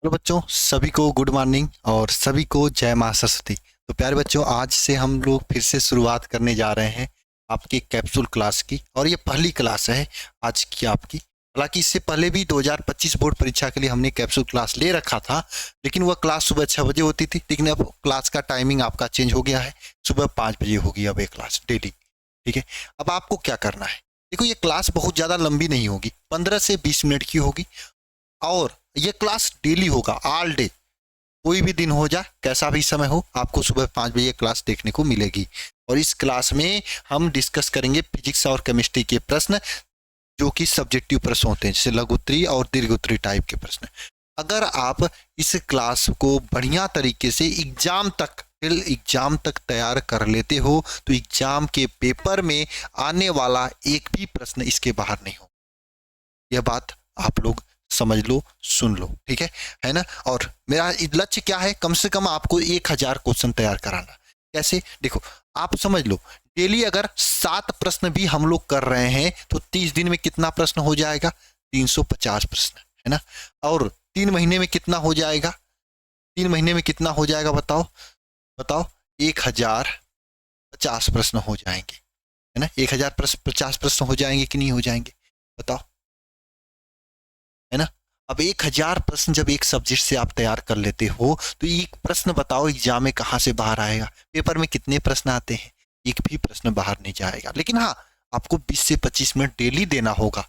Hello बच्चों, सभी को गुड मॉर्निंग और सभी को जय मां सरस्वती। तो प्यारे बच्चों, आज से हम लोग फिर से शुरुआत करने जा रहे हैं आपकी कैप्सूल क्लास की। और ये पहली क्लास है आज की आपकी। हालांकि इससे पहले भी 2025 बोर्ड परीक्षा के लिए हमने कैप्सूल क्लास ले रखा था, लेकिन वह क्लास सुबह 6 बजे होती थी। लेकिन अब क्लास का टाइमिंग आपका चेंज हो गया है, सुबह 5 बजे होगी अब एक क्लास डेली। ठीक है। अब आपको क्या करना है, देखो ये क्लास बहुत ज़्यादा लंबी नहीं होगी, 15 से 20 मिनट की होगी। और ये क्लास डेली होगा, ऑल डे, कोई भी दिन हो जाए, कैसा भी समय हो, आपको सुबह 5 बजे क्लास देखने को मिलेगी। और इस क्लास में हम डिस्कस करेंगे फिजिक्स और केमिस्ट्री के प्रश्न, जो कि सब्जेक्टिव प्रश्न होते हैं, जैसे लघु उत्तरीय और दीर्घ उत्तरीय टाइप के प्रश्न। अगर आप इस क्लास को बढ़िया तरीके से एग्जाम तक, टिल एग्जाम तक तैयार कर लेते हो, तो एग्जाम के पेपर में आने वाला एक भी प्रश्न इसके बाहर नहीं हो। यह बात आप लोग समझ लो, सुन लो, ठीक है ना। और मेरा लक्ष्य क्या है, कम से कम आपको 1000 क्वेश्चन तैयार कराना। कैसे, देखो, आप समझ लो, डेली अगर 7 प्रश्न भी हम लोग कर रहे हैं तो 30 दिन में कितना प्रश्न हो जाएगा, 350 प्रश्न, है ना। और 3 महीने में कितना हो जाएगा, 3 महीने में कितना हो जाएगा, बताओ बताओ, 1050 प्रश्न हो जाएंगे, है ना। 1050 प्रश्न हो जाएंगे कि नहीं हो जाएंगे, बताओ, है ना। अब 1000 प्रश्न जब एक सब्जेक्ट से आप तैयार कर लेते हो, तो एक प्रश्न बताओ एग्जाम में कहाँ से बाहर आएगा, पेपर में कितने प्रश्न आते हैं, एक भी प्रश्न बाहर नहीं जाएगा। लेकिन हाँ, आपको 20 से 25 मिनट डेली देना होगा।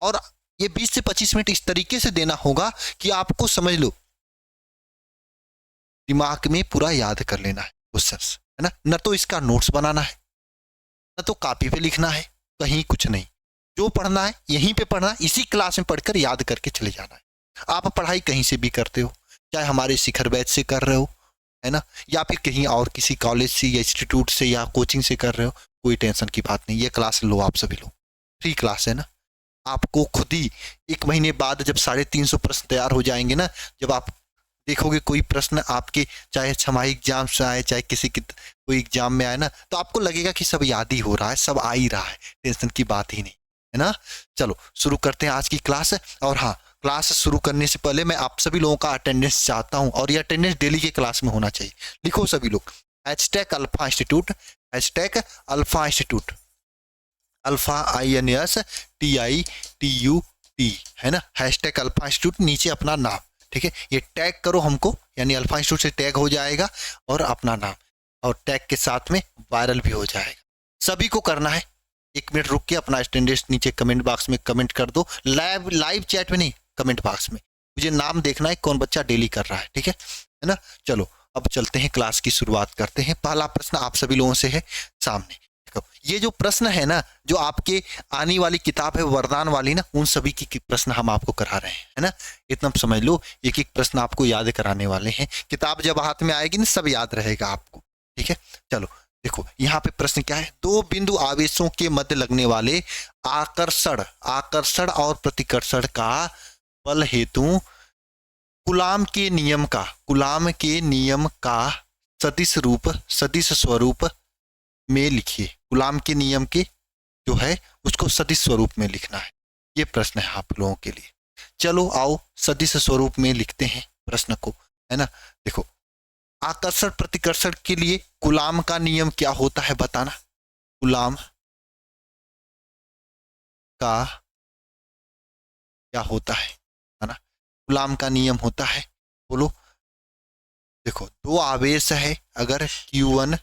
और ये 20 से 25 मिनट इस तरीके से देना होगा कि आपको समझ लो, दिमाग में पूरा याद कर लेना है क्वेश्चंस, है ना। न तो इसका नोट्स बनाना है, न तो कॉपी पे लिखना है, कहीं कुछ नहीं। जो पढ़ना है यहीं पे पढ़ना है, इसी क्लास में पढ़कर याद करके चले जाना है। आप पढ़ाई कहीं से भी करते हो, चाहे हमारे शिखर बैच से कर रहे हो, है ना, या फिर कहीं और किसी कॉलेज से या इंस्टीट्यूट से या कोचिंग से कर रहे हो, कोई टेंशन की बात नहीं। ये क्लास लो, आप सभी लो, फ्री क्लास है ना। आपको खुद ही 1 महीने बाद जब 350 प्रश्न तैयार हो जाएंगे ना, जब आप देखोगे कोई प्रश्न आपके, चाहे छमाही एग्जाम से आए, चाहे किसी की कोई एग्जाम में आए ना, तो आपको लगेगा कि सब याद ही हो रहा है, सब आ ही रहा है, टेंशन की बात ही नहीं, है ना। चलो शुरू करते हैं आज की क्लास। और हाँ, क्लास शुरू करने से पहले मैं आप सभी लोगों का अटेंडेंस चाहता हूँ, और ये अटेंडेंस डेली के क्लास में होना चाहिए। लिखो सभी लोग, #alpha institute, #alpha institute, alpha INSTITUT, है ना। #अल्फा इंस्टीट्यूट, नीचे अपना नाम, ठीक है, ये टैग करो हमको, यानी अल्फा इंस्टीट्यूट से टैग हो जाएगा और अपना नाम, और टैग के साथ में वायरल भी हो जाएगा। सभी को करना है। 1 मिनट रुक के अपना अटेंडेंस नीचे कमेंट बॉक्स में कमेंट कर दो, लाइव लाइव चैट में नहीं, कमेंट बॉक्स में। मुझे नाम देखना है कौन बच्चा डेली कर रहा है, ठीक है ना। चलो अब चलते हैं, क्लास की शुरुआत करते हैं। पहला प्रश्न आप सभी लोगों से है सामने। देखो, ये जो प्रश्न है ना, जो आपके आने वाली किताब है वरदान वाली ना, उन सभी की प्रश्न हम आपको करा रहे हैं, है ना। इतना समझ लो, एक एक प्रश्न आपको याद कराने वाले हैं। किताब जब हाथ में आएगी ना, सब याद रहेगा आपको, ठीक है। चलो देखो, यहाँ पे प्रश्न क्या है, दो बिंदु आवेशों के मध्य लगने वाले आकर्षण आकर्षण और प्रतिकर्षण का बल हेतु कुलाम के नियम का सदिश स्वरूप में लिखिए। गुलाम के नियम के जो है उसको सदिश स्वरूप में लिखना है। ये प्रश्न है आप लोगों के लिए। चलो आओ सदिश स्वरूप में लिखते हैं प्रश्न को, है ना। देखो, आकर्षण प्रतिकर्षण के लिए गुलाम का नियम क्या होता है, बताना। गुलाम का क्या होता है ना। गुलाम का नियम होता है, बोलो। देखो, दो आवेश है, अगर Q1,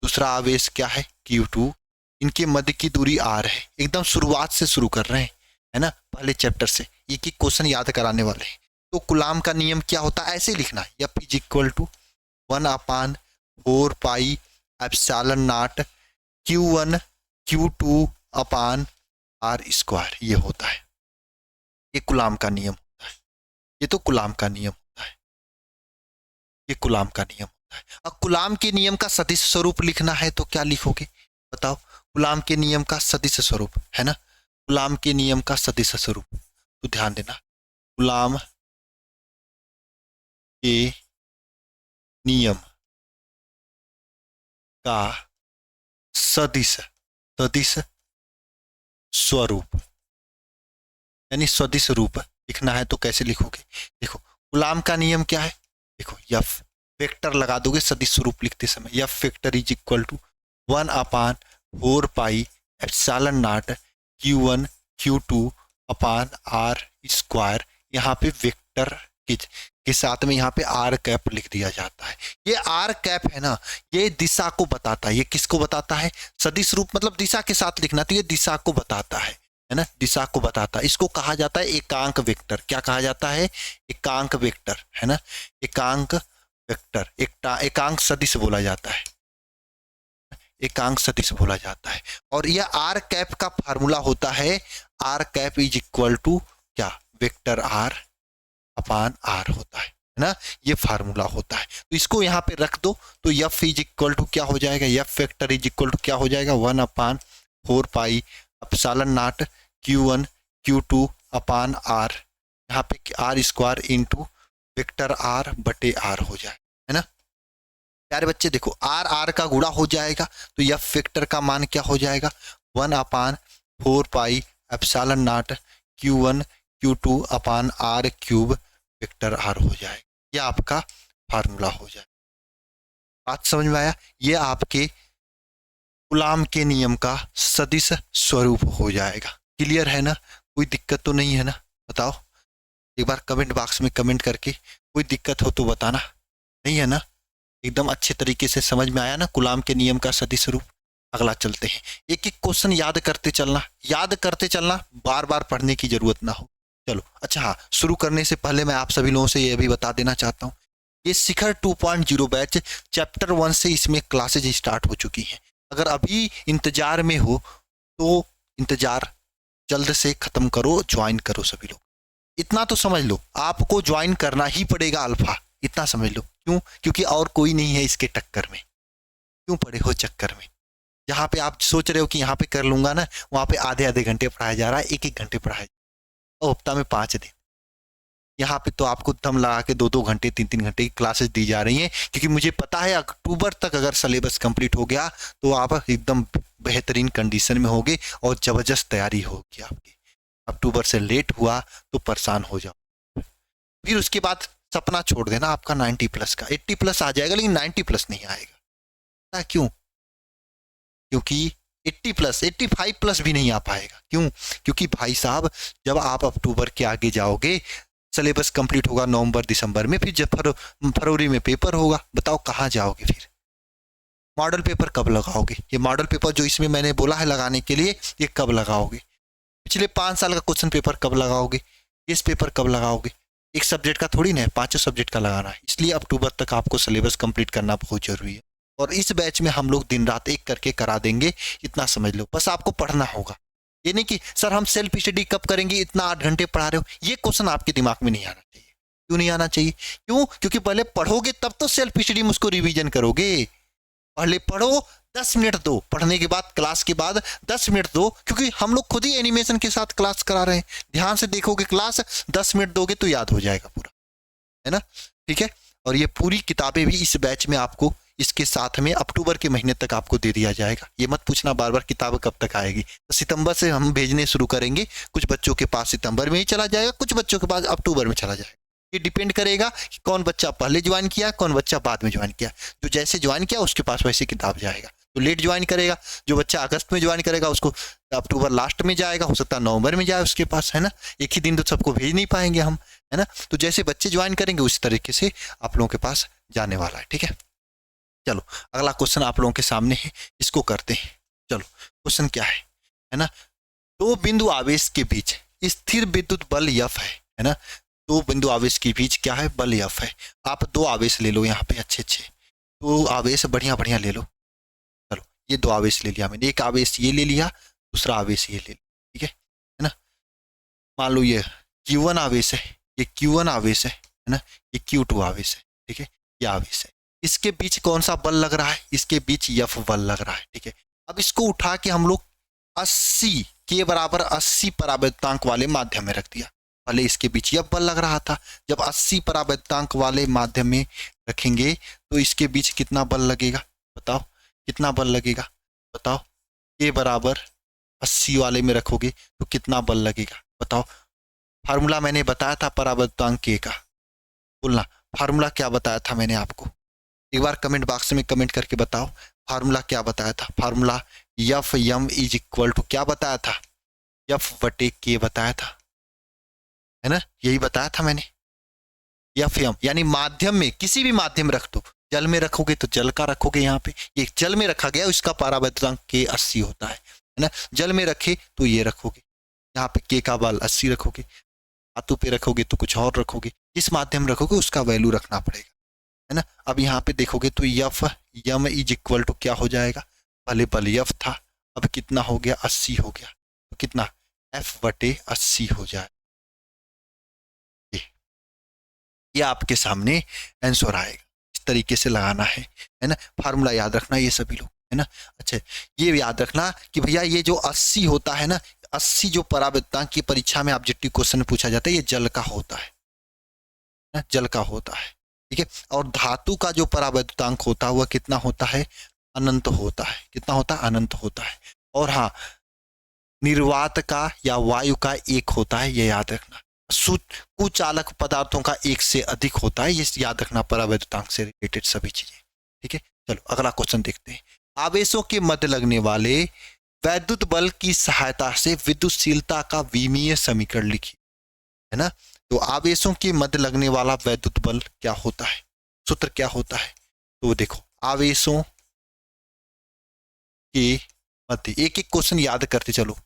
दूसरा आवेश क्या है Q2, इनके मध्य की दूरी R है। एकदम शुरुआत से शुरू कर रहे हैं, है ना, पहले चैप्टर से एक एक क्वेश्चन याद कराने वाले हैं। तो गुलाम का नियम क्या होता है, ऐसे लिखना है, F is equal to 1/4πε0 Q1 Q2/R², ये होता है। ये गुलाम का नियम होता है। ये तो गुलाम का नियम होता है, ये गुलाम का नियम होता है। अब गुलाम के नियम का सदिश स्वरूप लिखना है तो क्या लिखोगे, बताओ। गुलाम के नियम का सदिश स्वरूप, है ना, गुलाम के नियम का सदिश स्वरूप, तो ध्यान देना, गुलाम के नियम का सदिश सदिश स्वरूप, यानी सदिश रूप लिखना है तो कैसे लिखोगे। देखो, कूलाम का नियम क्या है? देखो एफ वेक्टर लगा दोगे सदिश स्वरूप लिखते समय, F vector is equal to 1/4 pi epsilon naught Q1 Q2 upon R square. यहाँ पे वेक्टर के साथ में यहाँ पे आर कैप लिख दिया जाता है। ये आर कैप है ना, ये दिशा को बताता है। ये किसको बताता है? सदिश रूप मतलब दिशा के साथ लिखना, तो ये दिशा को बताता है ना, दिशा को बताता है। इसको कहा जाता है एकांक वेक्टर। क्या कहा जाता है? एकांक वेक्टर, है ना, एकांक वेक्टर, एकांक सदिश बोला जाता है, एकांक सदिश बोला जाता है। और यह आर कैप का फार्मूला होता है, R cap is equal to क्या? वेक्टर आर अपान आर होता है ना, ये फार्मूला होता है। तो इसको यहाँ पे रख दो, तो एफ इज इक्वल टू क्या हो जाएगा? F vector is equal to क्या हो जाएगा? 1/4 pi epsilon naught Q1 Q2 upon R, यहाँ पे R square into vector R बटे आर हो जाए, है ना। प्यारे बच्चे देखो, आर आर का गुणा हो जाएगा, तो एफ वेक्टर का मान क्या हो जाएगा? 1/4 pi epsilon naught Q1 Q2 upon R cube vector R हो जाएगा। ये आपका फार्मूला हो जाए। बात समझ में आया? ये आपके कूलाम के नियम का सदिश स्वरूप हो जाएगा। क्लियर है ना? कोई दिक्कत तो नहीं है ना? बताओ एक बार कमेंट बॉक्स में कमेंट करके, कोई दिक्कत हो तो बताना। नहीं है ना? एकदम अच्छे तरीके से समझ में आया ना कूलाम के नियम का सदिश स्वरूप। अगला चलते हैं, एक एक क्वेश्चन याद करते चलना, याद करते चलना, बार बार पढ़ने की जरूरत ना हो। चलो अच्छा, हाँ, शुरू करने से पहले मैं आप सभी लोगों से ये भी बता देना चाहता हूँ, ये शिखर 2.0 बैच चैप्टर 1 से इसमें क्लासेज स्टार्ट हो चुकी हैं। अगर अभी इंतजार में हो तो इंतजार जल्द से खत्म करो, ज्वाइन करो सभी लोग। इतना तो समझ लो, आपको ज्वाइन करना ही पड़ेगा अल्फा, इतना समझ लो। क्यों? क्योंकि और कोई नहीं है इसके टक्कर में। क्यों पड़े हो चक्कर में? जहाँ पे आप सोच रहे हो कि यहाँ पे कर लूंगा ना, वहाँ पे आधे आधे घंटे पढ़ाया जा रहा है, एक एक घंटे पढ़ाया, और हफ्ता में 5 दिन। यहाँ पे तो आपको दम लगा के 2-2 घंटे 3-3 घंटे की क्लासेस दी जा रही हैं, क्योंकि मुझे पता है अक्टूबर तक अगर सिलेबस कंप्लीट हो गया तो आप एकदम बेहतरीन कंडीशन में होगे और जबरदस्त तैयारी होगी आपकी। अक्टूबर से लेट हुआ तो परेशान हो जाओ, फिर उसके बाद सपना छोड़ देना आपका 90+ का। 80+ आ जाएगा लेकिन 90+ नहीं आएगा। क्यों? क्योंकि 80+, 85+ भी नहीं आ पाएगा। क्यों? क्योंकि भाई साहब, जब आप अक्टूबर के आगे जाओगे, सिलेबस कंप्लीट होगा नवंबर दिसंबर में, फिर जब फरवरी में पेपर होगा, बताओ कहाँ जाओगे फिर? मॉडल पेपर कब लगाओगे? ये मॉडल पेपर जो इसमें मैंने बोला है लगाने के लिए, ये कब लगाओगे? पिछले 5 साल का क्वेश्चन पेपर कब लगाओगे? इस पेपर कब लगाओगे? एक सब्जेक्ट का थोड़ी ना है, 5 सब्जेक्ट का लगाना है। इसलिए अक्टूबर तक आपको सिलेबस कंप्लीट करना बहुत जरूरी है। और इस बैच में हम लोग दिन रात एक करके करा देंगे, इतना समझ लो। बस आपको पढ़ना होगा। ये नहीं कि सर हम सेल्फ स्टडी कब करेंगे, इतना 8 घंटे पढ़ा रहे हो, ये क्वेश्चन आपके दिमाग में नहीं आना चाहिए। क्यों नहीं आना चाहिए? क्यों? क्योंकि पहले पढ़ोगे तब तो सेल्फ स्टडी में उसको रिवीजन करोगे। पहले पढ़ो, 10 मिनट दो, पढ़ने के बाद क्लास के बाद 10 मिनट दो, क्योंकि हम लोग खुद ही एनिमेशन के साथ क्लास करा रहे हैं। ध्यान से देखोगे क्लास, 10 मिनट दोगे तो याद हो जाएगा पूरा, है ना। ठीक है। और ये पूरी किताबें भी इस बैच में आपको इसके साथ में अक्टूबर के महीने तक आपको दे दिया जाएगा। ये मत पूछना बार बार किताब कब तक आएगी। तो सितंबर से हम भेजने शुरू करेंगे। कुछ बच्चों के पास सितंबर में ही चला जाएगा, कुछ बच्चों के पास अक्टूबर में चला जाएगा। ये डिपेंड करेगा कि कौन बच्चा पहले ज्वाइन किया, कौन बच्चा बाद में ज्वाइन किया। जो जैसे ज्वाइन किया उसके पास वैसे किताब जाएगा। तो लेट ज्वाइन करेगा, जो बच्चा अगस्त में ज्वाइन करेगा उसको अक्टूबर लास्ट में जाएगा, हो सकता है नवंबर में जाए उसके पास, है ना। एक ही दिन तो सबको भेज नहीं पाएंगे हम, है ना। तो जैसे बच्चे ज्वाइन करेंगे उस तरीके से आप लोगों के पास जाने वाला है। ठीक है, चलो अगला क्वेश्चन आप लोगों के सामने है, इसको करते हैं। चलो क्वेश्चन क्या है ना। दो बिंदु आवेश के बीच स्थिर विद्युत बल F है ना। दो बिंदु आवेश के बीच क्या है? बल F है। आप 2 आवेश ले लो यहाँ पे, अच्छे अच्छे 2 आवेश बढ़िया बढ़िया ले लो। चलो ये 2 आवेश ले लिया मैंने, एक आवेश ये ले लिया, दूसरा आवेश ये ले लिया। ठीक है ना। मान लो ये Q1 आवेश है, ये Q1 आवेश है ना, ये Q2 आवेश है। ठीक है, ये आवेश है। इसके बीच कौन सा बल लग रहा है? इसके बीच F बल लग रहा है। ठीक है, अब इसको उठा के हम लोग 80 के बराबर 80 परावर्तनांक वाले माध्यम में रख दिया। पहले इसके बीच F बल लग रहा था, जब 80 परावर्तनांक वाले माध्यम में रखेंगे तो इसके बीच कितना बल लगेगा? बताओ कितना बल लगेगा? बताओ। के बराबर 80 वाले में रखोगे तो कितना बल लगेगा? बताओ। फार्मूला मैंने बताया था परावर्तनांक के का, बोलना फार्मूला क्या बताया था मैंने आपको, एक बार कमेंट बॉक्स में कमेंट करके बताओ फार्मूला क्या बताया था। Formula F M is equal to क्या बताया था, एफ बटे के बताया था, है ना, यही बताया था मैंने। एफ एम यानी माध्यम में किसी भी माध्यम रख दो, जल में रखोगे तो जल का रखोगे, यहाँ पे ये जल में रखा गया इसका परावैद्युतांक के 80 होता है ना। जल में रखे तो ये रखोगे, यहाँ पे के का बल 80 रखोगे, धातु पे रखोगे तो कुछ और रखोगे, जिस माध्यम रखोगे उसका वैल्यू रखना पड़ेगा, है ना। अब यहाँ पे देखोगे तो F M is equal to क्या हो जाएगा, पहले बल एफ था, अब कितना हो गया 80 हो गया, तो कितना एफ बटे 80 हो जाए। ये आपके सामने आंसर आएगा, इस तरीके से लगाना है ना। फार्मूला याद रखना ये सभी लोग, है ना। अच्छा ये याद रखना कि भैया ये जो 80 होता है ना, 80 जो परावैद्युतांक की परीक्षा में ऑब्जेक्टिव क्वेश्चन पूछा जाता है, ये जल का होता है ना, जल का होता है, ठीक है। और धातु का जो परावैद्युतांक होता है वह कितना होता है, अनंत होता है, कितना होता है, अनंत होता है। और हाँ, निर्वात का या वायु का एक होता है, ये याद रखना। कुचालक पदार्थों का एक से अधिक होता है, ये याद रखना परावैद्युतांक से रिलेटेड सभी चीजें, ठीक है। चलो अगला क्वेश्चन देखते हैं। आवेशों के मध्य लगने वाले वैद्युत बल की सहायता से विद्युतशीलता का विमीय समीकरण लिखिए, है ना। तो आवेशों के मध्य लगने वाला वैद्युत बल क्या होता है, सूत्र क्या होता है, तो देखो आवेशों के मध्य, एक एक क्वेश्चन याद करते चलो।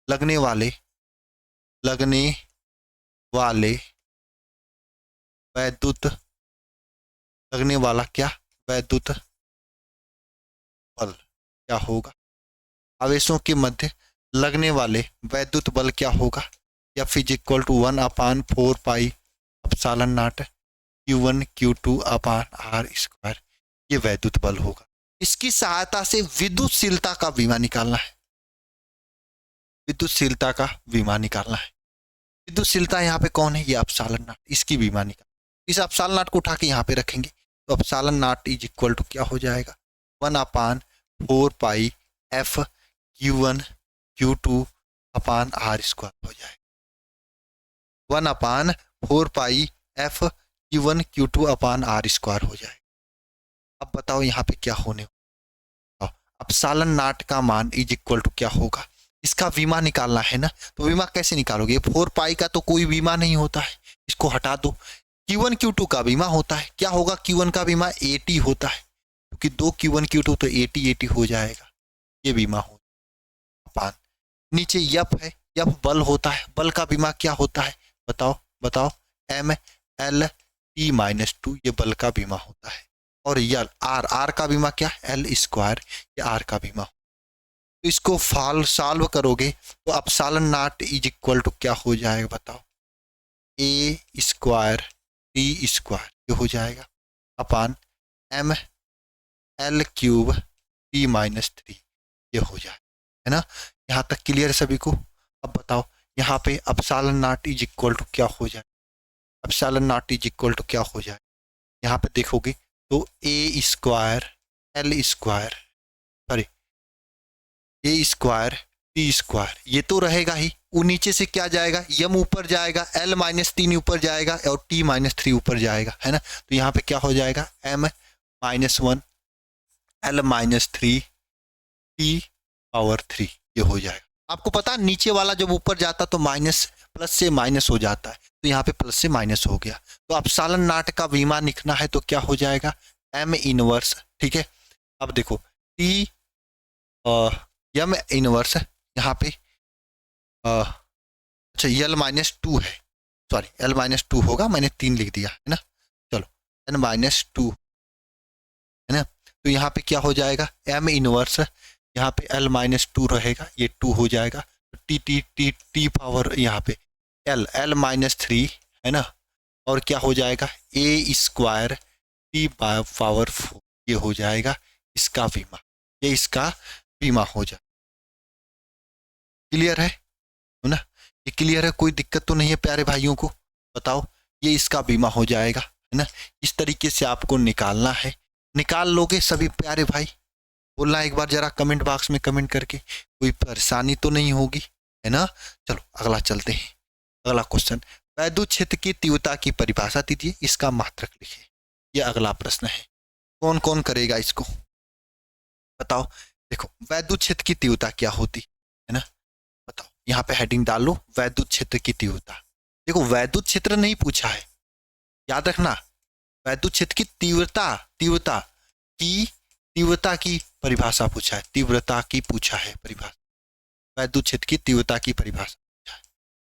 लगने वाले वैद्युत, लगने वाला क्या, वैद्युत बल क्या होगा, आवेशों के मध्य लगने वाले वैद्युत बल क्या होगा, F is equal to 1/4 pi epsilon naught Q1 Q2 upon R square, ये वैद्युत बल होगा। इसकी सहायता से विद्युतशीलता का विमा निकालना है, विद्युतशीलता का विमा निकालना है। विद्युतशीलता यहाँ पे कौन है, ये एप्सिलॉन नॉट, इसकी विमा निकाल, इस एप्सिलॉन नॉट को उठा के यहाँ पे रखेंगे, तो epsilon not is equal to क्या हो जाएगा, 1/4 pi F Q1 Q2 upon R square हो जाएगा, 1/4 pi F Q1 Q2 upon R square हो जाएगा। अब बताओ यहाँ पे क्या होने, एप्सिलॉन नॉट का मान इज इक्वल टू क्या होगा, इसका विमा निकालना है ना। तो विमा कैसे निकालोगे, 4 पाई का तो कोई विमा नहीं होता है, इसको हटा दो। Q1 Q2 का विमा होता है, क्या होगा, Q1 का विमा 80 होता है, क्योंकि 2 Q1 Q2 तो 80 हो जाएगा, ये बीमा हो। अपान नीचे यफ है, यफ बल होता है, बल का बीमा क्या होता है, बताओ बताओ, एम एल टी माइनस 2, ये बल का बीमा होता है। और यल आर, आर का बीमा क्या, एल स्क्वायर, ये आर का बीमा। तो इसको सॉल्व करोगे तो epsilon not is equal to क्या हो जाएगा, बताओ, ए स्क्वायर टी स्क्वायर, ये हो जाएगा, upon M L cube T minus 3, ये हो जाए, है ना। यहाँ तक क्लियर है सभी को। अब बताओ यहाँ पे epsilon not is equal to क्या हो जाए, epsilon not is equal to क्या हो जाए, यहाँ पे देखोगे तो A square L square, sorry A square T square, ये तो रहेगा ही, वो नीचे से क्या जाएगा, यम ऊपर जाएगा, एल -3 ऊपर जाएगा और टी -3 ऊपर जाएगा, है ना। तो यहाँ पे क्या हो जाएगा, एम -1 एल -3 टी पावर 3, ये हो जाएगा। आपको पता नीचे वाला जब ऊपर जाता तो माइनस प्लस से माइनस हो जाता है, तो यहाँ पे प्लस से माइनस हो गया। तो एप्सिलॉन नॉट का विमा लिखना है तो क्या हो जाएगा, एम इनवर्स, ठीक है। अब देखो टी एम इनवर्स, यहाँ पे अच्छा एल -2 है, सॉरी एल -2 होगा, मैंने 3 लिख दिया, है ना। चलो एन -2, है ना। तो यहाँ पे क्या हो जाएगा, एम इनवर्स, यहाँ पे एल -2 रहेगा, ये 2 हो जाएगा, T T T T power यहाँ पे एल -3, है ना। और क्या हो जाएगा, ए स्क्वायर टी पावर 4, ये हो जाएगा इसका बीमा, ये इसका बीमा हो जाए। क्लियर है ना, ये क्लियर है, कोई दिक्कत तो नहीं है प्यारे भाइयों को, बताओ, ये इसका बीमा हो जाएगा, है ना। इस तरीके से आपको निकालना है, निकाल लोगे सभी प्यारे भाई, बोलना एक बार जरा कमेंट बॉक्स में कमेंट करके, कोई परेशानी तो नहीं होगी, है ना। चलो अगला चलते हैं, अगला क्वेश्चन, वैद्युत क्षेत्र की तीव्रता की परिभाषा दीजिए, इसका मात्रक लिखिए। यह अगला प्रश्न है। कौन कौन करेगा इसको बताओ। देखो वैद्युत क्षेत्र की तीव्रता क्या होती है ना, बताओ। यहाँ पे हेडिंग डाल लो, वैद्युत क्षेत्र की तीव्रता। देखो वैद्युत क्षेत्र नहीं पूछा है, याद रखना। वैद्युत क्षेत्र की तीव्रता, तीव्रता की परिभाषा पूछा है, तीव्रता की पूछा है परिभाषा। वैद्युत क्षेत्र की तीव्रता की परिभाषा पूछा है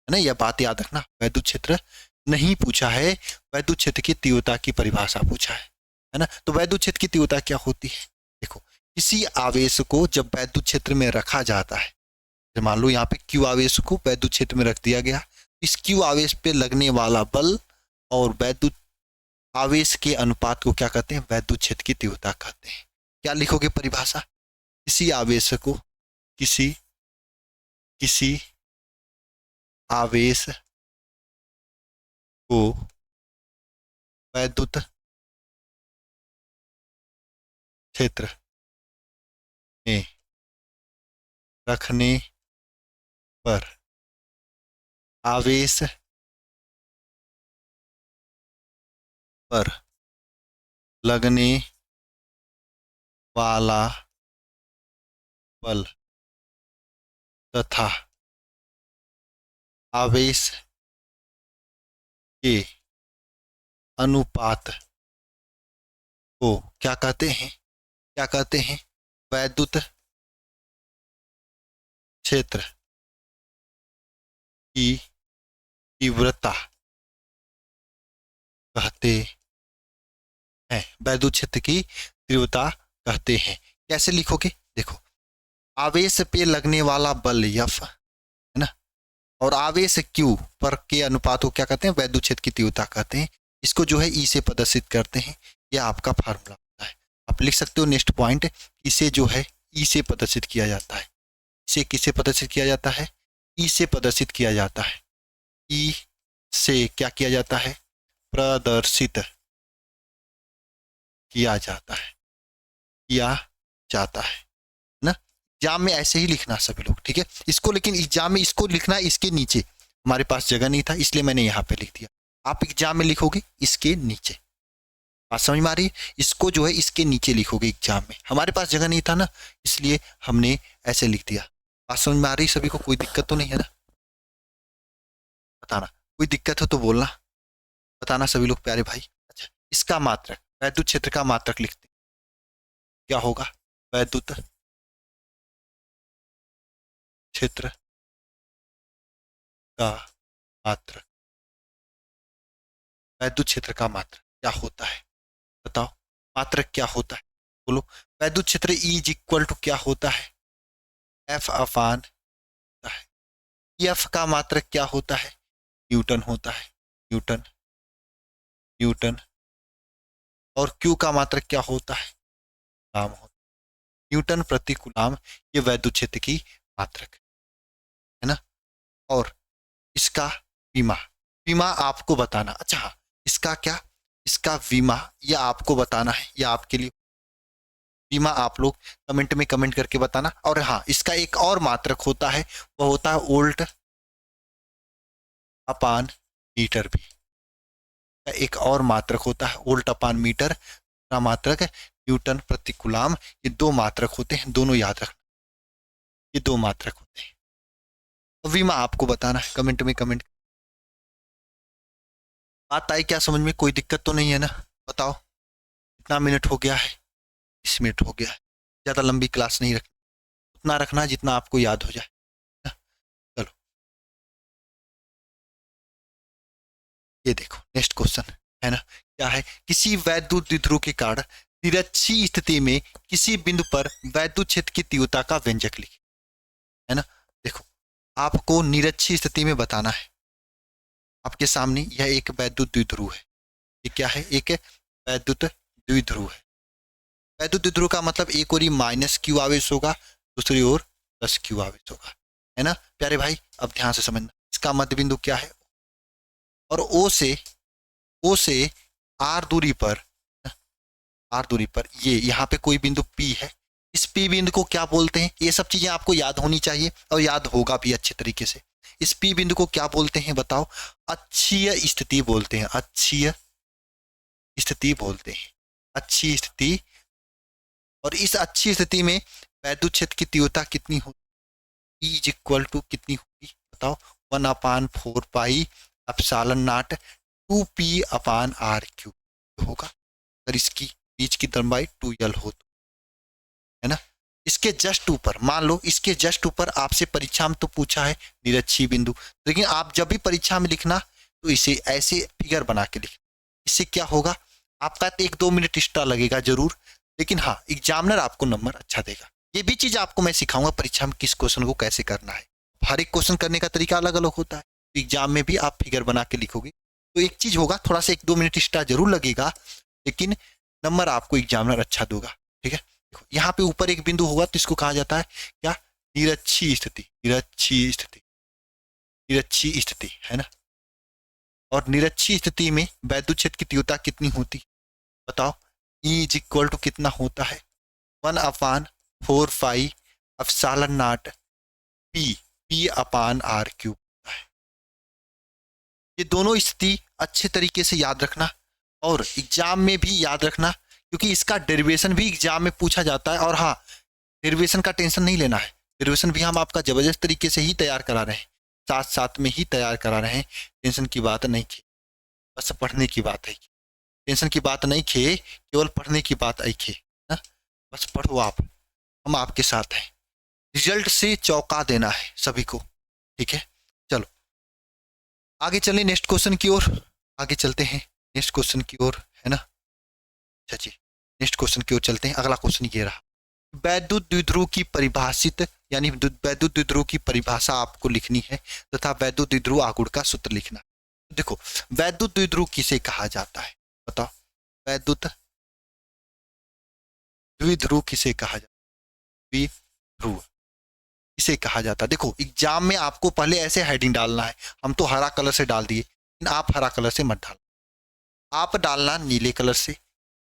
ना, यह बात याद रखना। वैद्युत क्षेत्र नहीं पूछा है, वैद्युत क्षेत्र की तीव्रता की परिभाषा पूछा है ना। तो वैद्युत क्षेत्र की तीव्रता क्या होती है? देखो किसी आवेश को जब वैद्युत क्षेत्र में रखा जाता है, मान लो यहाँ पे क्यू आवेश को वैद्युत क्षेत्र में रख दिया गया, इस क्यू आवेश पे लगने वाला बल और वैद्युत आवेश के अनुपात को क्या कहते हैं? वैद्युत क्षेत्र की तीव्रता कहते हैं। क्या लिखोगे परिभाषा? किसी आवेश को, किसी आवेश को वैद्युत क्षेत्र में रखने पर आवेश पर लगने वाला बल तथा आवेश के अनुपात को क्या कहते हैं? क्या कहते हैं? वैद्युत क्षेत्र की तीव्रता कहते हैं। वैद्युत क्षेत्र की तीव्रता कहते हैं। कैसे लिखोगे? देखो आवेश पे लगने वाला बल F है ना, और आवेश Q पर के अनुपात को क्या कहते हैं? वैद्युत क्षेत्र की तीव्रता कहते हैं। इसको जो है E से प्रदर्शित करते हैं, यह आपका फार्मूला होता है। आप लिख सकते हो नेक्स्ट पॉइंट, इसे जो है E से प्रदर्शित किया जाता है। इसे किसे प्रदर्शित किया जाता है? E से प्रदर्शित किया जाता है। E से क्या किया जाता है? प्रदर्शित किया जाता है, किया जाता है ना। एग्जाम में ऐसे ही लिखना सभी लोग, ठीक है इसको। लेकिन एग्जाम में इसको लिखना इसके नीचे, हमारे पास जगह नहीं था इसलिए मैंने यहाँ पे लिख दिया। आप एग्जाम में लिखोगे इसके नीचे, बात समझ में आ रही है? इसको जो है इसके नीचे लिखोगे एग्जाम में, हमारे पास जगह नहीं था ना इसलिए हमने ऐसे लिख दिया। बात समझ में आ रही सभी को? कोई दिक्कत तो नहीं है ना? बताना, कोई दिक्कत हो तो बोलना, बताना सभी लोग प्यारे भाई। अच्छा इसका मात्रक, वैद्युत क्षेत्र का मात्रक लिखते क्या होगा? वैद्युत क्षेत्र का मात्रक, वैद्युत क्षेत्र का मात्रक क्या होता है? बताओ मात्रक क्या होता है, बोलो। वैद्युत क्षेत्र E इज इक्वल टू क्या होता है? F अपान है। F का मात्रक क्या होता है? न्यूटन होता है, न्यूटन, न्यूटन। और Q का मात्रक क्या होता है? कूलाम होता है, न्यूटन प्रति कूलाम। ये वैद्युत क्षेत्र की मात्रक है ना। और इसका विमा, विमा आपको बताना। अच्छा हाँ, इसका क्या? इसका विमा यह आपको बताना है, यह आपके लिए विमा आप लोग कमेंट में कमेंट करके बताना। और हाँ इसका एक और मात्रक होता है, वह होता है वोल्ट अपान मीटर भी। एक और मात्रक होता है वोल्ट अपान मीटर का मात्रक है न्यूटन प्रति कूलाम। ये दो मात्रक होते हैं, दोनों याद रखना, ये दो मात्रक होते हैं। विमा आपको बताना है, कमेंट में कमेंट। बात आई क्या समझ में? कोई दिक्कत तो नहीं है ना? बताओ कितना मिनट हो गया है? 20 मिनट हो गया है। ज़्यादा लंबी क्लास नहीं रखना, उतना रखना जितना आपको याद हो जाए ना? चलो ये देखो नेक्स्ट क्वेश्चन है ना, क्या है? किसी वैद्युत द्विध्रुव के कारण निरक्षीय स्थिति में किसी बिंदु पर वैद्युत क्षेत्र की तीव्रता का व्यंजक लिखें, है ना। देखो आपको निरक्षीय स्थिति में बताना है। आपके सामने यह एक वैद्युत द्विध्रुव है, ये क्या है? एक वैद्युत द्विध्रुव है। वैद्युत द्विध्रुव का मतलब एक ओर माइनस क्यू आवेश होगा, दूसरी ओर प्लस क्यू आवेश होगा, है ना प्यारे भाई। अब ध्यान से समझना, इसका मध्य बिंदु क्या है? और ओ से आर दूरी पर, आर दूरी पर ये यहाँ पे कोई बिंदु पी है, इस पी बिंदु को क्या बोलते हैं? ये सब चीजें आपको याद होनी चाहिए और याद होगा भी अच्छे तरीके से। इस पी बिंदु को क्या बोलते हैं बताओ? अक्षीय स्थिति बोलते हैं, अक्षीय स्थिति बोलते हैं, अच्छी स्थिति। और इस अच्छी स्थिति में वैद्युत क्षेत्र की तीव्रता कितनी होगी? E इज इक्वल टू कितनी होगी बताओ? 1/4 pi epsilon naught 2p upon R cube होगा। अगर इसकी बीच की लंबाई 2l हो तो, है ना। इसके जस्ट ऊपर मान लो, इसके जस्ट ऊपर आपसे परीक्षा में तो पूछा है निरक्षीय बिंदु, लेकिन आप जब भी परीक्षा में लिखना तो इसे ऐसे फिगर बना के लिखना। इससे क्या होगा, आपका 1-2 मिनट एक्स्ट्रा लगेगा जरूर, लेकिन हाँ एग्जामिनर आपको नंबर अच्छा देगा। ये भी चीज आपको मैं सिखाऊंगा परीक्षा में किस क्वेश्चन को कैसे करना है। हर एक क्वेश्चन करने का तरीका अलग अलग होता है, एग्जाम में भी आप फिगर बना के लिखोगे तो एक चीज होगा, थोड़ा सा 1-2 मिनट एक्स्ट्रा जरूर लगेगा, लेकिन नंबर आपको एग्जामिनर अच्छा देगा। ठीक है, देखो यहाँ पे ऊपर एक बिंदु होगा तो इसको कहा जाता है क्या? निरक्षीय स्थिति, निरक्षीय स्थिति, निरक्षीय स्थिति, है ना। और निरक्षीय स्थिति में वैद्युत क्षेत्र की तीव्रता कितनी होती बताओ? ई इज इक्वल टू कितना होता है? 1/4 pi epsilon naught p upon R cube. ये दोनों स्थिति अच्छे तरीके से याद रखना और एग्जाम में भी याद रखना, क्योंकि इसका डेरिवेशन भी एग्जाम में पूछा जाता है। और हाँ, डेरिवेशन का टेंशन नहीं लेना है, डेरिवेशन भी हम आपका जबरदस्त तरीके से ही तैयार करा रहे हैं, साथ साथ में ही तैयार करा रहे हैं। टेंशन की बात नहीं खे, बस पढ़ने की बात है। टेंशन की बात नहीं खे, केवल पढ़ने की बात आई खे, बस पढ़ो आप, हम आपके साथ हैं। रिजल्ट से चौंका देना है सभी को, ठीक है। चलो आगे चलें नेक्स्ट क्वेश्चन की ओर, आगे चलते हैं नेक्स्ट क्वेश्चन की ओर, है ना। अच्छा जी, नेक्स्ट क्वेश्चन की ओर चलते हैं। अगला क्वेश्चन ये रहा, वैद्युत द्विध्रुव की परिभाषित यानी वैद्युत द्विध्रुव की परिभाषा आपको लिखनी है तथा वैद्युत द्विध्रुव आघूर्ण का सूत्र लिखना है। देखो वैद्युत द्विध्रुव किसे कहा जाता है बताओ? वैद्युत द्विध्रुव किसे कहा जाता है? द्विध्रुव किसे कहा जाता है? देखो एग्जाम में आपको पहले ऐसे हेडिंग डालना है, हम तो हरा कलर से डाल दिए, लेकिन आप हरा कलर से मत डालना, आप डालना नीले कलर से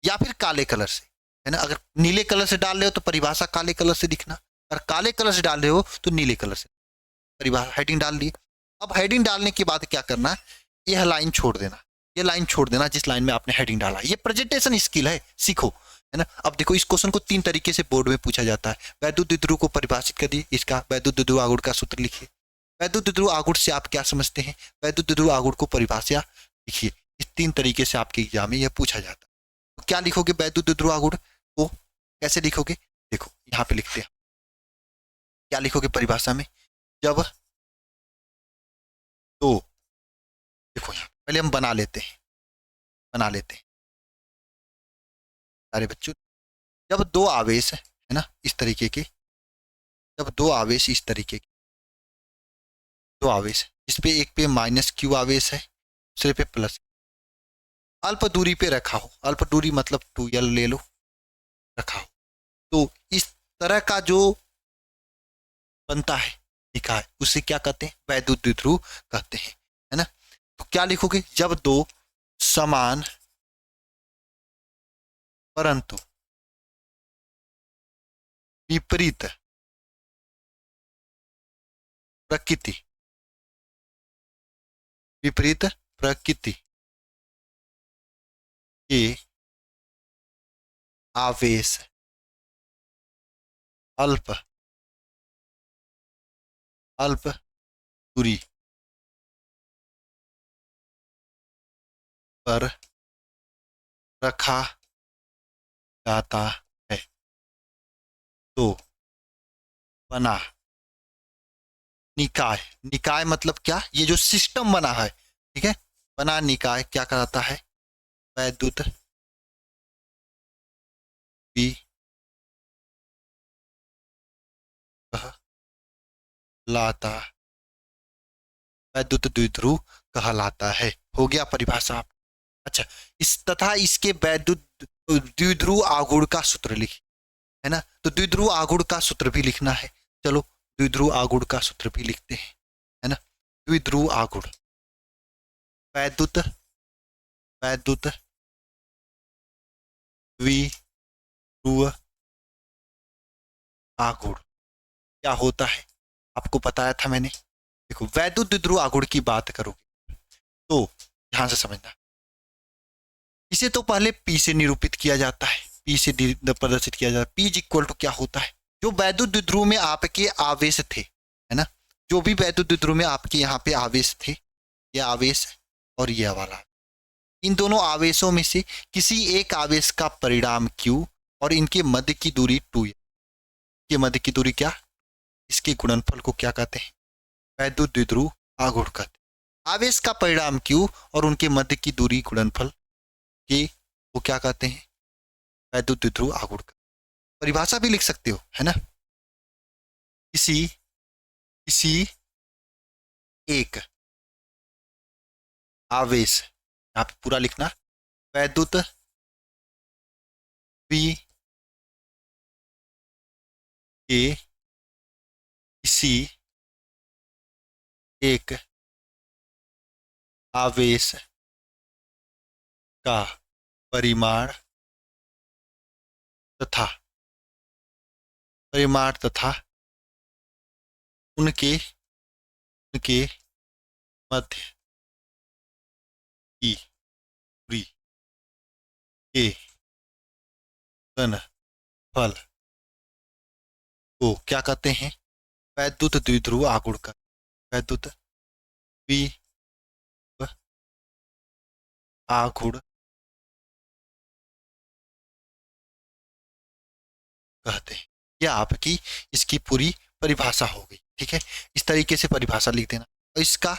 या फिर काले कलर से, है ना। अगर नीले कलर से डाल रहे हो तो परिभाषा काले कलर से लिखना, अगर काले कलर से डाल रहे हो तो नीले कलर से परिभाषा। हेडिंग डाल दी, अब हेडिंग डालने के बाद क्या करना है? यह लाइन छोड़ देना, ये लाइन छोड़ देना जिस लाइन में आपने हेडिंग डाला। ये प्रेजेंटेशन स्किल है, सीखो, है ना। अब देखो इस क्वेश्चन को 3 तरीके से बोर्ड में पूछा जाता है। वैद्युत द्विध्रुव को परिभाषित कर दिए, इसका वैद्युत द्विध्रुव आघूर्ण का सूत्र लिखिए। वैद्युत द्विध्रुव आघूर्ण से आप क्या समझते हैं? वैद्युत द्विध्रुव आघूर्ण को परिभाषा लिखिए। इस 3 तरीके से आपके एग्जाम में यह पूछा जाता है। तो क्या लिखोगे वैद्युत द्विध्रुव आघूर्ण को कैसे लिखोगे? देखो यहाँ पे लिखते हैं, क्या लिखोगे परिभाषा में? जब तो देखो यहाँ पहले हम बना लेते हैं, सारे बच्चों। जब 2 आवेश है ना इस तरीके के, जब 2 आवेश इस तरीके के 2 आवेश, इस पे एक पे -q आवेश है, दूसरे पे प्लस, अल्प दूरी पे रखा हो, अल्प दूरी मतलब 2l ले लो, रखा हो, तो इस तरह का जो बनता है निकाय, उसे क्या कहते हैं? वैद्युत द्विध्रुव कहते हैं, है ना। तो क्या लिखोगे? जब 2 समान परंतु विपरीत प्रकृति, विपरीत प्रकृति के आवेश अल्प दूरी पर रखा जाता है तो बना निकाय। निकाय मतलब क्या? ये जो सिस्टम बना है, ठीक है, बना निकाय क्या कहलाता है? वैद्युत कहलाता, वैद्युत द्विध्रुव कहलाता है। हो गया परिभाषा। अच्छा, इस तथा इसके वैद्युत द्विध्रुव आघूर्ण का सूत्र लिखिए, है ना। तो द्विध्रुव आघूर्ण का सूत्र भी लिखना है। चलो द्विध्रुव आघूर्ण का सूत्र भी लिखते हैं, है ना। द्विध्रुव आघूर्ण, वैद्युत वैद्युत द्विध्रुव आघूर्ण क्या होता है? आपको बताया था मैंने, देखो वैद्युत द्विध्रुव आघूर्ण की बात करोगे तो ध्यान से समझना, इसे तो पहले पी से निरूपित किया जाता है, पी से प्रदर्शित किया जाता है। पी इज इक्वल टू क्या होता है, जो वैद्युत द्विध्रुव में आपके आवेश थे, है ना, जो भी वैद्युत द्विध्रुव में आपके यहाँ पे आवेश थे, ये आवेश और ये वाला, इन दोनों आवेशों में से किसी एक आवेश का परिणाम q और इनके मध्य की दूरी 2 के मध्य की दूरी क्या, इसके गुणनफल को क्या कहते हैं, वैद्युत द्विध्रुव आघूर्ण कहते हैं। आवेश का परिणाम q और उनके मध्य की दूरी गुणनफल के वो क्या कहते हैं, वैद्युत द्विध्रुव आघूर्ण। परिभाषा भी लिख सकते हो, है ना, किसी किसी एक आवेश, यहाँ पे पूरा लिखना, वैद्युत द्विध्रुव के किसी एक आवेश का परिमाण तथा उनके उनके मध्य की दूरी के घनफल को क्या कहते हैं, वैद्युत द्विध्रुव आघूर्ण का, वैद्युत द्विध्रुव आघूर्ण कहते हैं। यह आपकी इसकी पूरी परिभाषा हो गई, ठीक है। इस तरीके से परिभाषा लिख देना, और इसका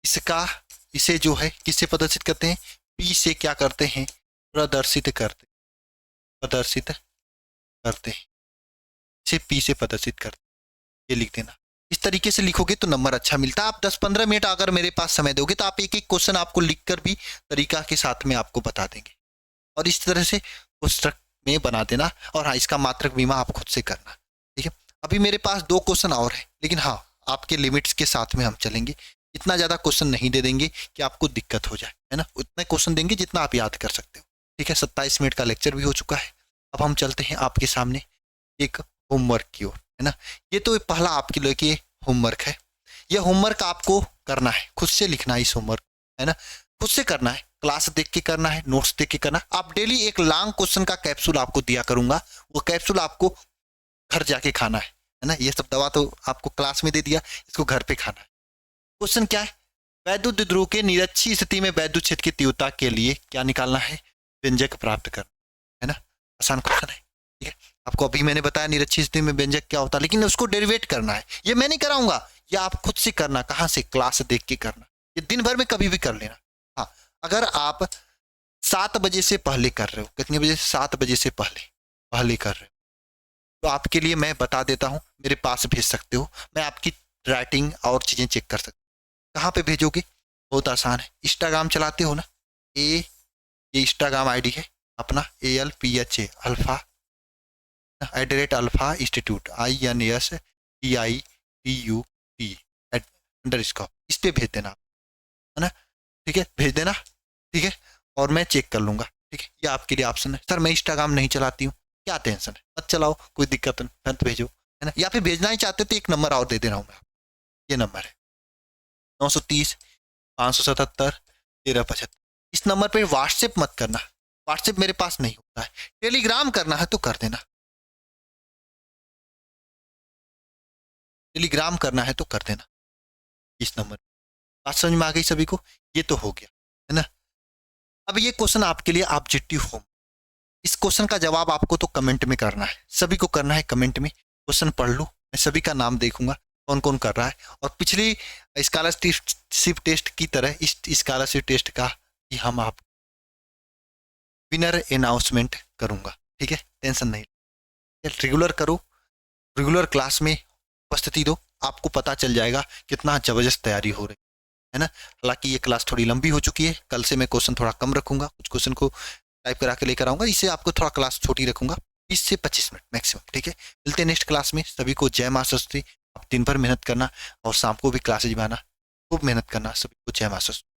इसका इसे जो है किससे प्रदर्शित करते हैं, पी से क्या करते हैं, प्रदर्शित करते हैं, इसे पी से प्रदर्शित करते हैं, ये लिख देना। इस तरीके से लिखोगे तो नंबर अच्छा मिलता है। आप 10-15 मिनट अगर मेरे पास समय दोगे तो आप एक एक क्वेश्चन आपको लिखकर भी तरीका के साथ में आपको बता देंगे, और इस तरह से पुस्तक में बना देना। और हाँ, इसका मात्रक बीमा आप खुद से करना, ठीक है। अभी मेरे पास 2 क्वेश्चन और है, लेकिन हाँ आपके लिमिट्स के साथ में हम चलेंगे। इतना ज़्यादा क्वेश्चन नहीं दे देंगे कि आपको दिक्कत हो जाए, है ना, उतने क्वेश्चन देंगे जितना आप याद कर सकते हो, ठीक है। 27 मिनट का लेक्चर भी हो चुका है। अब हम चलते हैं आपके सामने एक होमवर्क की ओर, है ना। ये तो पहला आपके लिए होमवर्क है। यह होमवर्क आपको करना है, खुद से लिखना है इस होमवर्क, है ना, खुद से करना है, क्लास देख के करना है, नोट्स देख के करना। आप डेली एक लॉन्ग क्वेश्चन का कैप्सूल आपको दिया करूंगा, वो कैप्सूल आपको घर जाके खाना है ना। ये सब दवा तो आपको क्लास में दे दिया, इसको घर पे खाना है। क्वेश्चन क्या है, वैद्युत द्विध्रुव के निरक्षीय स्थिति में वैद्युत क्षेत्र की तीव्रता के लिए क्या निकालना है, व्यंजक प्राप्त करना, है ना। आसान क्वेश्चन है, ठीक है। आपको अभी मैंने बताया निरक्षीय स्थिति में व्यंजक क्या होता है, लेकिन उसको डेरिवेट करना है। ये मैं नहीं कराऊंगा, ये आप खुद से करना। कहाँ से, क्लास देख के करना। ये दिन भर में कभी भी कर लेना। हाँ, अगर आप 7 बजे से पहले कर रहे हो, कितने बजे, 7 बजे से पहले कर रहे हो, तो आपके लिए मैं बता देता हूँ, मेरे पास भेज सकते हो, मैं आपकी राइटिंग और चीज़ें चेक कर सकता हूँ। कहाँ पे भेजोगे, बहुत आसान है। इंस्टाग्राम चलाते हो ना, ये इंस्टाग्राम आईडी है अपना, ALPHA alpha @alpha institute INSTITUT इस पे भेज देना, है ना, ठीक है, भेज देना, ठीक है। और मैं चेक कर लूंगा, ठीक है। ये आपके लिए ऑप्शन है। सर मैं इंस्टाग्राम नहीं चलाती हूँ, क्या टेंशन है, मत चलाओ, कोई दिक्कत नहीं, मत भेजो, है ना। या फिर भेजना ही चाहते तो एक नंबर और दे दे रहा हूँ मैं, ये नंबर है 930-577-1375। इस नंबर पर व्हाट्सएप मत करना, व्हाट्सएप मेरे पास नहीं होता है। टेलीग्राम करना है तो कर देना, टेलीग्राम करना है तो कर देना इस नंबर। बात समझ में आ गई सभी को, ये तो हो गया, है ना। अब ये क्वेश्चन आपके लिए ऑब्जेक्टिव होम, इस क्वेश्चन का जवाब आपको तो कमेंट में करना है, सभी को करना है कमेंट में। क्वेश्चन पढ़ लो, मैं सभी का नाम देखूंगा कौन कौन कर रहा है। और पिछली स्कॉलरशिप टेस्ट की तरह इस स्कॉलरशिप टेस्ट का भी हम आप विनर अनाउंसमेंट करूंगा, ठीक है, टेंशन नहीं। रेगुलर करो, रेगुलर क्लास में उपस्थिति दो, आपको पता चल जाएगा कितना जबरदस्त तैयारी हो रही है ना। हालांकि ये क्लास थोड़ी लंबी हो चुकी है, कल से मैं क्वेश्चन थोड़ा कम रखूंगा, कुछ क्वेश्चन को टाइप करा के लेकर आऊंगा, इससे आपको थोड़ा क्लास छोटी रखूंगा, 20 से 25 मिनट मैक्सिमम, ठीक है। मिलते हैं नेक्स्ट क्लास में। सभी को जय मां सरस्वती। आप दिन भर मेहनत करना और शाम को भी क्लासेज में आना, खूब मेहनत करना। सभी को जय मां सरस्वती।